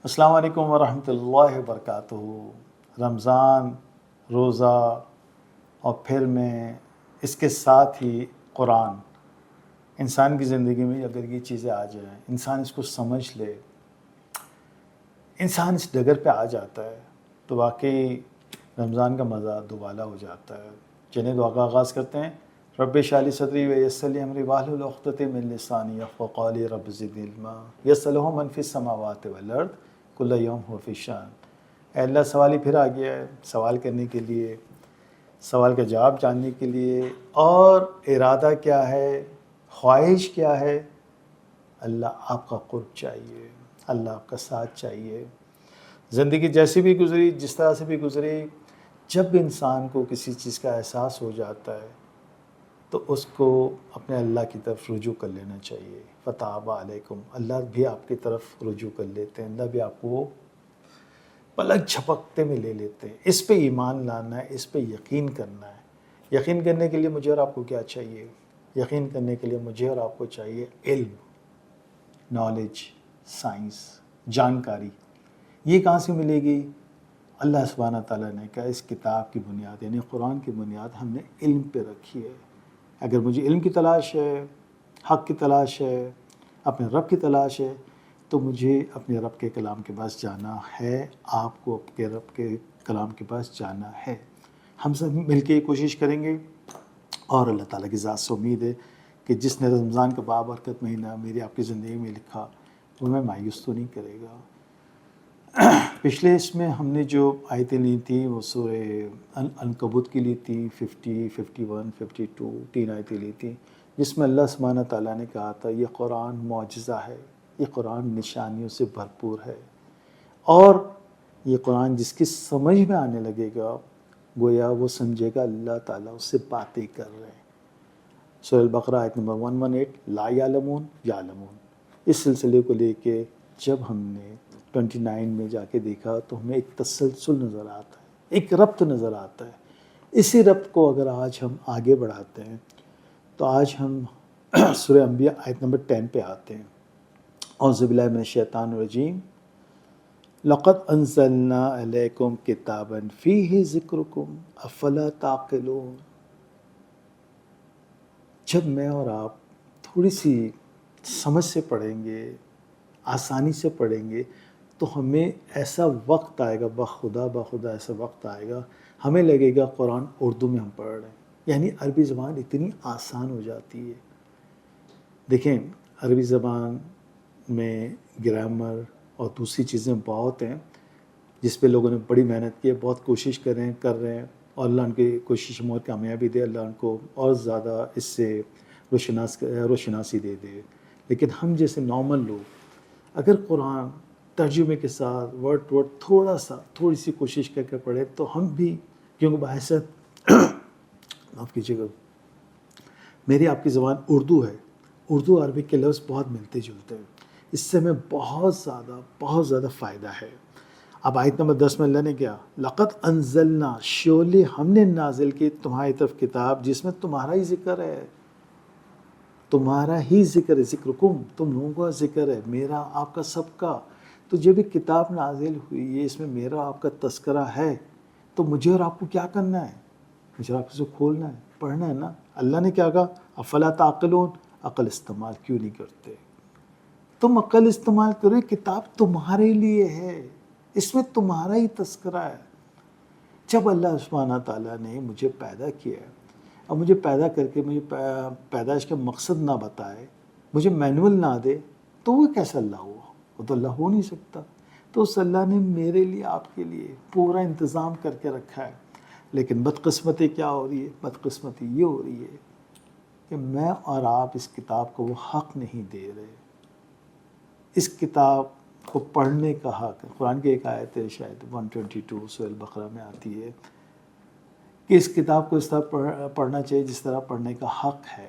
السلام علیکم ورحمۃ اللہ وبرکاتہ۔ رمضان، روزہ اور پھر میں اس کے ساتھ ہی قرآن، انسان کی زندگی میں اگر یہ چیزیں آ جائیں، انسان اس کو سمجھ لے، انسان اس ڈگر پہ آ جاتا ہے تو واقعی رمضان کا مزہ دوبالا ہو جاتا ہے۔ چلیں دعا کا آغاز کرتے ہیں۔ رب اشرح لی صدری ویسر لی امری واحلل عقدۃ من لسانی یفقهوا قولی رب زدنی علما یسألہ من فی السماوات والارض کل یوم ہو فی شان۔ اے اللہ، سوال ہی پھر آ گیا ہے، سوال کرنے کے لیے، سوال کا جواب جاننے کے لیے، اور ارادہ کیا ہے، خواہش کیا ہے؟ اللہ آپ کا قرب چاہیے، اللہ آپ کا ساتھ چاہیے۔ زندگی جیسی بھی گزری، جس طرح سے بھی گزری، جب انسان کو کسی چیز کا احساس ہو جاتا ہے تو اس کو اپنے اللہ کی طرف رجوع کر لینا چاہیے۔ فتاب علیکم، اللہ بھی آپ کی طرف رجوع کر لیتے ہیں، اللہ بھی آپ کو پلک جھپکتے میں لے لیتے ہیں۔ اس پہ ایمان لانا ہے، اس پہ یقین کرنا ہے۔ یقین کرنے کے لیے مجھے اور آپ کو کیا چاہیے؟ یقین کرنے کے لیے مجھے اور آپ کو چاہیے علم، نالج، سائنس، جانکاری۔ یہ کہاں سے ملے گی؟ اللہ سبحانہ تعالیٰ نے کہا اس کتاب کی بنیاد، یعنی قرآن کی بنیاد ہم نے علم پہ رکھی ہے۔ اگر مجھے علم کی تلاش ہے، حق کی تلاش ہے، اپنے رب کی تلاش ہے، تو مجھے اپنے رب کے کلام کے پاس جانا ہے، آپ کو اپنے رب کے کلام کے پاس جانا ہے۔ ہم سب مل کے یہ کوشش کریں گے، اور اللہ تعالیٰ کی ذات سے امید ہے کہ جس نے رمضان کا بابرکت مہینہ میری آپ کی زندگی میں لکھا، وہ میں مایوس تو نہیں کرے گا۔ پچھلے اس میں ہم نے جو آیتیں لی تھیں وہ سورہ عنکبوت کی لی تھی، 50، 51، 52، 3 آیتیں لی تھیں، جس میں اللہ سبحانہ تعالیٰ نے کہا تھا یہ قرآن معجزہ ہے، یہ قرآن نشانیوں سے بھرپور ہے، اور یہ قرآن جس کی سمجھ میں آنے لگے گا گویا وہ سمجھے گا اللہ تعالیٰ اس سے باتیں کر رہے ہیں۔ سورہ البقرہ آیت نمبر 118، لا یعلمون یعلمون۔ اس سلسلے کو لے کے جب ہم نے 29 میں جا کے دیکھا تو ہمیں ایک تسلسل نظر آتا ہے، ایک ربط نظر آتا ہے۔ اسی ربط کو اگر آج ہم آگے بڑھاتے ہیں تو آج ہم سورہ انبیاء آیت نمبر 10 پہ آتے ہیں۔ اعوذ باللہ من الشیطان الرجیم، لقد انزلنا علیکم کتابا فیہ ذکرکم افلا تعقلون۔ جب میں اور آپ تھوڑی سی سمجھ سے پڑھیں گے، آسانی سے پڑھیں گے، تو ہمیں ایسا وقت آئے گا، بخدا ایسا وقت آئے گا، ہمیں لگے گا قرآن اردو میں ہم پڑھ رہے ہیں، یعنی عربی زبان اتنی آسان ہو جاتی ہے۔ دیکھیں، عربی زبان میں گرامر اور دوسری چیزیں بہت ہیں جس پہ لوگوں نے بڑی محنت کی ہے، بہت کوشش کر رہے ہیں، اور اللہ ان کی کوشش میں بہت کامیابی دے، اللہ ان کو اور زیادہ اس سے روشناسی دے دے۔ لیکن ہم جیسے نارمل لوگ اگر قرآن ترجمے کے ساتھ ورڈ تھوڑی سی کوشش کر کے پڑھے تو ہم بھی، کیونکہ بحیثیت معاف کیجیے گا، میری آپ کی زبان اردو ہے، اردو عربی کے لفظ بہت ملتے جلتے ہیں، اس سے ہمیں بہت زیادہ فائدہ ہے۔ اب آیت نمبر 10 میں اللہ نے کیا؟ لقد انزلنا، شیورلی ہم نے نازل کی تمہاری طرف کتاب جس میں تمہارا ہی ذکر ہے، تمہارا ہی ذکر ہے، ذکرکم، تم لوگوں کا ذکر ہے، میرا آپ کا سب کا۔ تو جب یہ کتاب نازل ہوئی ہے، اس میں میرا آپ کا تذکرہ ہے، تو مجھے اور آپ کو کیا کرنا ہے؟ مجھے آپ کو کھولنا ہے، پڑھنا ہے نا۔ اللہ نے کیا کہا؟ افلا تعقلون، عقل استعمال کیوں نہیں کرتے؟ تم عقل استعمال کرو، کتاب تمہارے لیے ہے، اس میں تمہارا ہی تذکرہ ہے۔ جب اللہ سبحانہ تعالیٰ نے مجھے پیدا کیا اور مجھے پیدا کر کے مجھے پیدائش کا مقصد نہ بتائے، مجھے مینول نہ دے، تو وہ کیسا اللہ ہوا؟ وہ تو اللہ ہو نہیں سکتا۔ تو اس اللہ نے میرے لیے، آپ کے لیے پورا انتظام کر کے رکھا ہے۔ لیکن بدقسمتی کیا ہو رہی ہے؟ بدقسمتی یہ ہو رہی ہے کہ میں اور آپ اس کتاب کو وہ حق نہیں دے رہے۔ اس کتاب کو پڑھنے کا حق، قرآن کی ایک آیت ہے شاید 122 سورہ البقرہ میں آتی ہے کہ اس کتاب کو اس طرح پڑھنا چاہیے جس طرح پڑھنے کا حق ہے،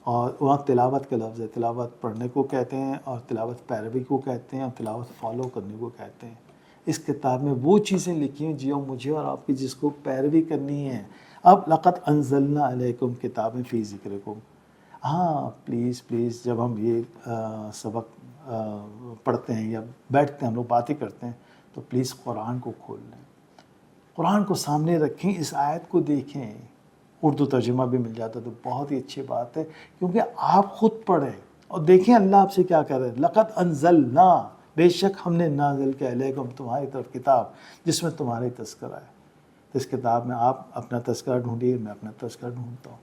اور وہاں تلاوت کا لفظ ہے، تلاوت پڑھنے کو کہتے ہیں، اور تلاوت پیروی کو کہتے ہیں، اور تلاوت فالو کرنے کو کہتے ہیں۔ اس کتاب میں وہ چیزیں لکھی ہیں جو مجھے اور آپ کی جس کو پیروی کرنی ہے۔ اب لقد انزلنا علیکم کتاب فی ذکرکم، ہاں پلیز جب ہم یہ سبق پڑھتے ہیں یا بیٹھتے ہیں ہم لوگ باتیں کرتے ہیں تو پلیز قرآن کو کھول لیں، قرآن کو سامنے رکھیں، اس آیت کو دیکھیں، اردو ترجمہ بھی مل جاتا تو بہت ہی اچھی بات ہے، کیونکہ آپ خود پڑھیں اور دیکھیں اللہ آپ سے کیا کر رہے ہیں۔ لقد انزلنا، بے شک ہم نے نازل کیا الیکم تمہاری طرف کتاب جس میں تمہارے تذکرہ ہے۔ تو اس کتاب میں آپ اپنا تذکرہ ڈھونڈیے، میں اپنا تذکرہ ڈھونڈتا ہوں،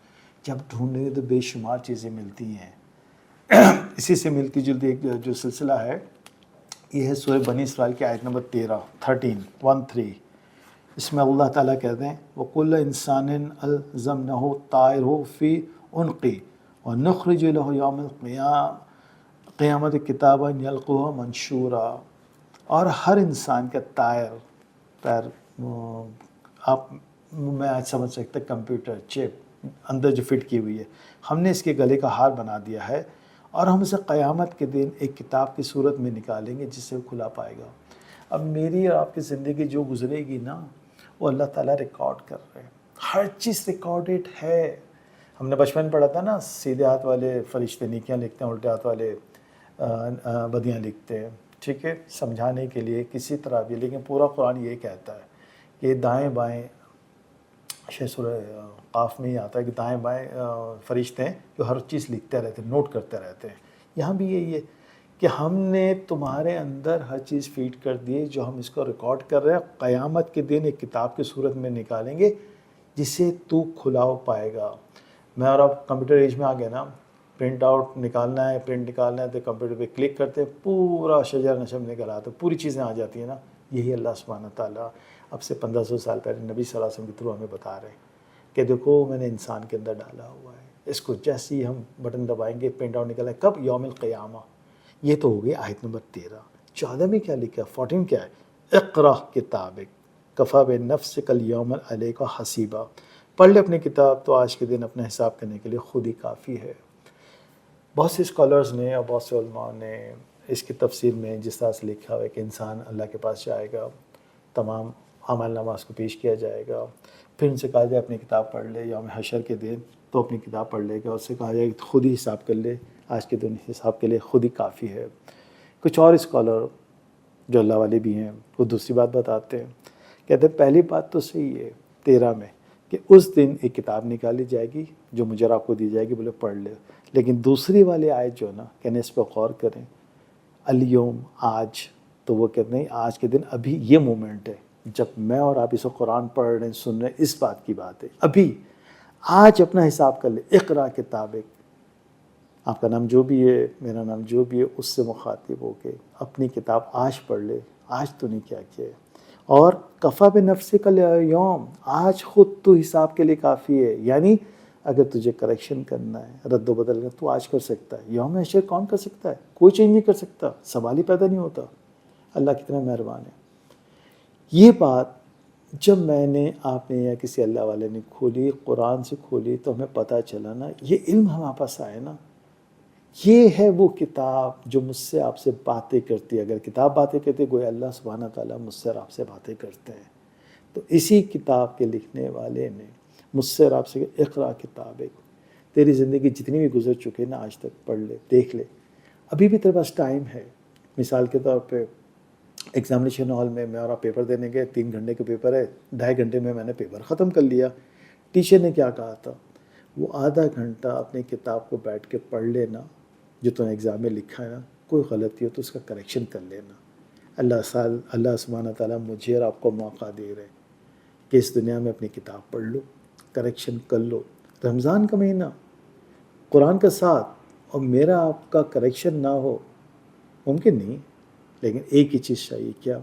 جب ڈھونڈیں گے تو بے شمار چیزیں ملتی ہیں۔ اسی سے ملتی جلتی ایک جو سلسلہ ہے یہ ہے سورہ بنی اسرائیل کی آیت نمبر 13 اس میں اللہ تعالیٰ کہتے ہیں وَكُلَّ إِنسَانٍ أَلْزَمْنَهُ طَائِرَهُ فِي عُنُقِهِ وَنُخْرِجُ لَهُ يَوْمَ الْقِيَامَةِ كِتَابًا يَلْقَاهُ مَنشُورًا، اور ہر انسان کا پیر آپ میں آج سمجھ سکتا کمپیوٹر چپ اندر جو فٹ کی ہوئی ہے، ہم نے اس کے گلے کا ہار بنا دیا ہے اور ہم اسے قیامت کے دن ایک کتاب کی صورت میں نکالیں گے جس سے وہ کھلا پائے گا۔ اب میری اور آپ کی زندگی جو گزرے گی نا وہ اللہ تعالیٰ ریکارڈ کر رہے ہیں، ہر چیز ریکارڈڈ ہے۔ ہم نے بچپن پڑھا تھا نا سیدھے ہاتھ والے فرشتے نیکیاں لکھتے ہیں، الٹے ہاتھ والے بدیاں لکھتے ہیں، ٹھیک ہے، سمجھانے کے لیے کسی طرح بھی، لیکن پورا قرآن یہ کہتا ہے کہ دائیں بائیں، شاید سورہ قاف میں ہی آتا ہے کہ دائیں بائیں فرشتے ہیں جو ہر چیز لکھتے رہتے ہیں، نوٹ کرتے رہتے ہیں۔ یہاں بھی یہی ہے کہ ہم نے تمہارے اندر ہر چیز فیڈ کر دی جو ہم اس کو ریکارڈ کر رہے ہیں، قیامت کے دن ایک کتاب کی صورت میں نکالیں گے جسے تو کھلاؤ پائے گا۔ میں اور اب کمپیوٹر ایج میں آ گیا نا، پرنٹ آؤٹ نکالنا ہے، پرنٹ نکالنا ہے تو کمپیوٹر پہ کلک کرتے ہیں، پورا شجر نشب نکل آتا ہے، پوری چیزیں آ جاتی ہیں نا۔ یہی اللہ سبحانہ تعالیٰ اب سے 1500 سال پہلے نبی صلی اللہ علیہ وسلم کے تھرو ہمیں بتا رہے ہیں کہ دیکھو میں نے انسان کے اندر ڈالا ہوا ہے، اس کو جیسے ہی ہم بٹن دبائیں گے پرنٹ آؤٹ نکلے، کب؟ یوم القیامہ۔ یہ تو ہو گئی آیت نمبر 13۔ 14 میں کیا لکھا ہے؟ 14 کیا ہے؟ اقرأ کتابک کفیٰ بنفسک الیوم علیک حسیبا، پڑھ لے اپنی کتاب تو آج کے دن اپنا حساب کرنے کے لیے خود ہی کافی ہے۔ بہت سے اسکالرز نے اور بہت سے علماء نے اس کی تفسیر میں جس طرح سے لکھا ہوا ہے کہ انسان اللہ کے پاس جائے گا، تمام اعمال نامہ اس کو پیش کیا جائے گا، پھر ان سے کہا جائے اپنی کتاب پڑھ لے یوم حشر کے دن، تو اپنی کتاب پڑھ لے گا، اس سے کہا جائے کہ خود ہی حساب کر لے، آج کے دن حساب کے لیے خود ہی کافی ہے۔ کچھ اور اسکالر جو اللہ والے بھی ہیں وہ دوسری بات بتاتے ہیں، کہتے ہیں پہلی بات تو صحیح ہے 13 میں کہ اس دن ایک کتاب نکالی جائے گی جو مجھے اور آپ کو دی جائے گی، بولے پڑھ لے، لیکن دوسری والی آیت جو نا کہنے اس پہ غور کریں، الیوم آج، تو وہ کہتے ہیں آج کے دن ابھی یہ مومنٹ ہے جب میں اور آپ اس کو قرآن پڑھ رہے ہیں، سن رہے ہیں، اس بات کی بات ہے، ابھی آج اپنا حساب کر لے۔ اقرا کتابک، آپ کا نام جو بھی ہے، میرا نام جو بھی ہے، اس سے مخاطب ہو کے اپنی کتاب آج پڑھ لے، آج تو نے کیا کیا ہے، اور کفیٰ بنفسک الیوم، آج خود تو حساب کے لیے کافی ہے، یعنی اگر تجھے کریکشن کرنا ہے، رد و بدل کرنا، تو آج کر سکتا ہے، یوم حشر کون کر سکتا ہے؟ کوئی چینج نہیں کر سکتا، سوال ہی پیدا نہیں ہوتا۔ اللہ کتنا مہربان ہے۔ یہ بات جب میں نے، آپ نے یا کسی اللہ والے نے کھولی، قرآن سے کھولی، تو ہمیں پتہ چلا نا یہ علم ہمارے پاس آئے نا، یہ ہے وہ کتاب جو مجھ سے آپ سے باتیں کرتی ہے۔ اگر کتاب باتیں کرتی ہے، گویا اللہ سبحانہ تعالیٰ مجھ سے اور آپ سے باتیں کرتے ہیں۔ تو اسی کتاب کے لکھنے والے نے مجھ سے اور آپ سے اقرا کتابک، تیری زندگی جتنی بھی گزر چکے نا آج تک، پڑھ لے، دیکھ لے، ابھی بھی تیرے پاس ٹائم ہے۔ مثال کے طور پہ ایگزامینیشن ہال میں اور آپ پیپر دینے گئے، 3 گھنٹے کا پیپر ہے، 2.5 گھنٹے میں نے پیپر ختم کر لیا۔ ٹیچر نے کیا کہا تھا؟ وہ آدھا گھنٹہ اپنی کتاب کو بیٹھ کے پڑھ لینا جو تو نے ایگزام میں لکھا ہے نا، کوئی غلطی ہو تو اس کا کریکشن کر لینا۔ اللہ سبحانہ تعالیٰ مجھے اور آپ کو موقع دے رہے کہ اس دنیا میں اپنی کتاب پڑھ لو، کریکشن کر لو۔ رمضان کا مہینہ قرآن کا ساتھ اور میرا آپ کا کریکشن نہ ہو، ممکن نہیں، لیکن ایک ہی چیز چاہیے، کیا؟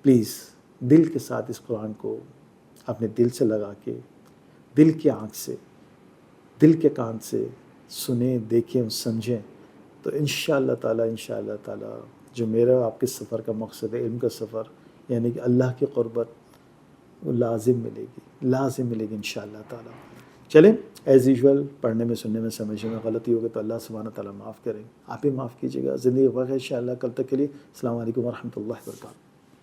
پلیز دل کے ساتھ اس قرآن کو اپنے دل سے لگا کے، دل کی آنکھ سے، دل کے کان سے سنیں، دیکھیں، سمجھیں، تو انشاءاللہ تعالیٰ جو میرا آپ کے سفر کا مقصد ہے، علم کا سفر، یعنی کہ اللہ کی قربت، وہ لازم ملے گی انشاءاللہ تعالیٰ۔ چلیں، ایز یوزول پڑھنے میں، سننے میں، سمجھنے میں غلطی ہوگی تو اللہ سبحانہ تعالیٰ معاف کریں، آپ ہی معاف کیجیے گا۔ زندگی بخیر انشاءاللہ۔ کل تک کے لیے السلام علیکم ورحمۃ اللہ وبرکاتہ۔